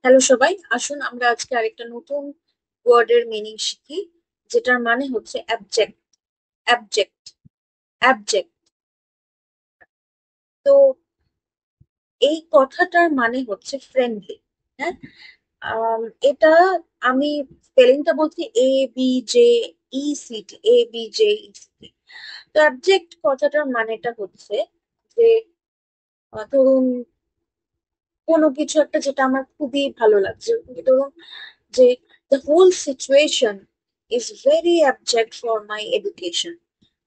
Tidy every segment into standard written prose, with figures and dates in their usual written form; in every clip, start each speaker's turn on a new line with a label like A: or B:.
A: Hello সবাই, আসুন আমরা আজকে আরেকটা নতুন ওয়ার্ডের মিনিং শিখি, যেটার মানে হচ্ছে অ্যাবজেক্ট। অ্যাবজেক্ট অ্যাবজেক্ট তো এই কথাটার মানে হচ্ছে ফ্রেন্ডলি। হ্যাঁ। আম, এটা আমি স্পেলিংটা বলছি ABJECT, ABJECT। তো অ্যাবজেক্ট কথাটার মানেটা হচ্ছে যে ধরুন কোনো কিছু একটা যেটা আমার খুবই ভালো লাগছে, ধরুন যে the whole situation is very abject for my education।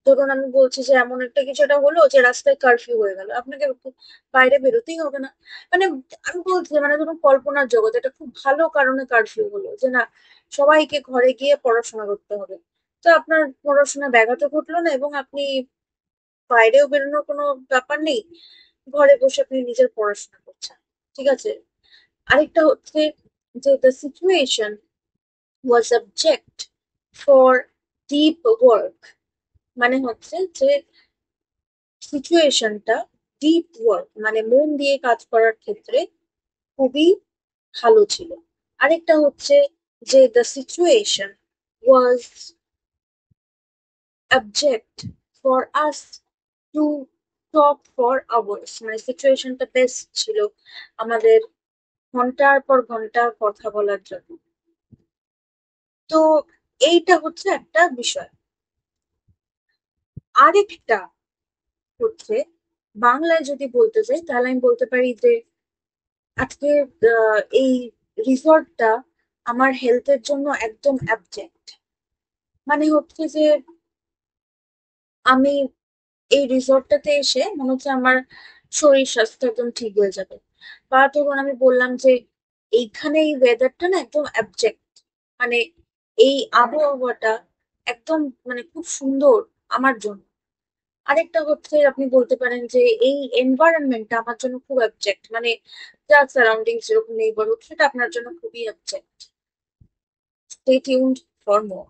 A: ধরুন আমি বলছি যে এমন একটা কিছু একটা হলো যে রাস্তায় কারফিউ হয়ে গেল, আপনাকে বাইরে বেরোতেই হবে না। মানে আমি বলছি যে মানে ধরুন কল্পনার জগৎ, এটা খুব ভালো কারণে কারফিউ হলো যে না, সবাইকে ঘরে গিয়ে পড়াশোনা করতে হবে। তো আপনার পড়াশোনা ব্যাঘাত ঘটলো না, এবং আপনি বাইরেও বেরোনোর কোনো ব্যাপার নেই, ঘরে বসে আপনি নিজের পড়াশোনা করছেন। ঠিক আছে। আরেকটা হচ্ছে যে the situation was subject for deep work। মানে হচ্ছে যে সিচুয়েশনটা ডিপ ওয়ার্ক মানে মন দিয়ে কাজ করার ক্ষেত্রে খুবই ভালো ছিল। আরেকটা হচ্ছে যে the situation was abject for us to talk for hours। মানে সিচুয়েশনটা বেস্ট ছিল আমাদের ঘন্টার পর ঘন্টা কথা বলার জন্য। তো এইটা হচ্ছে একটা বিষয়। আরেকটা হচ্ছে বাংলায় যদি বলতে চাই তাহলে আমি বলতে পারি যে আজকে এই রিসর্টটা আমার হেলথের জন্য একদম অ্যাবজেক্ট। মানে হচ্ছে যে আমি এই রিসর্টটাতে এসে মনে হচ্ছে আমার শরীর স্বাস্থ্য একদম ঠিক হয়ে যাবে। বা ধরুন আমি বললাম যে এইখানে এই ওয়েদারটা না একদম অ্যাবজেক্ট, মানে এই আবহাওয়াটা একদম মানে খুব সুন্দর আমার জন্য। আরেকটা হচ্ছে আপনি বলতে পারেন যে এই এনভায়রনমেন্টটা আমার জন্য খুব অ্যাবজেক্ট, মানে যার সারাউন্ডিংস যেরকম নেইবারহুড সেটা আপনার জন্য খুবই object. Stay tuned for more.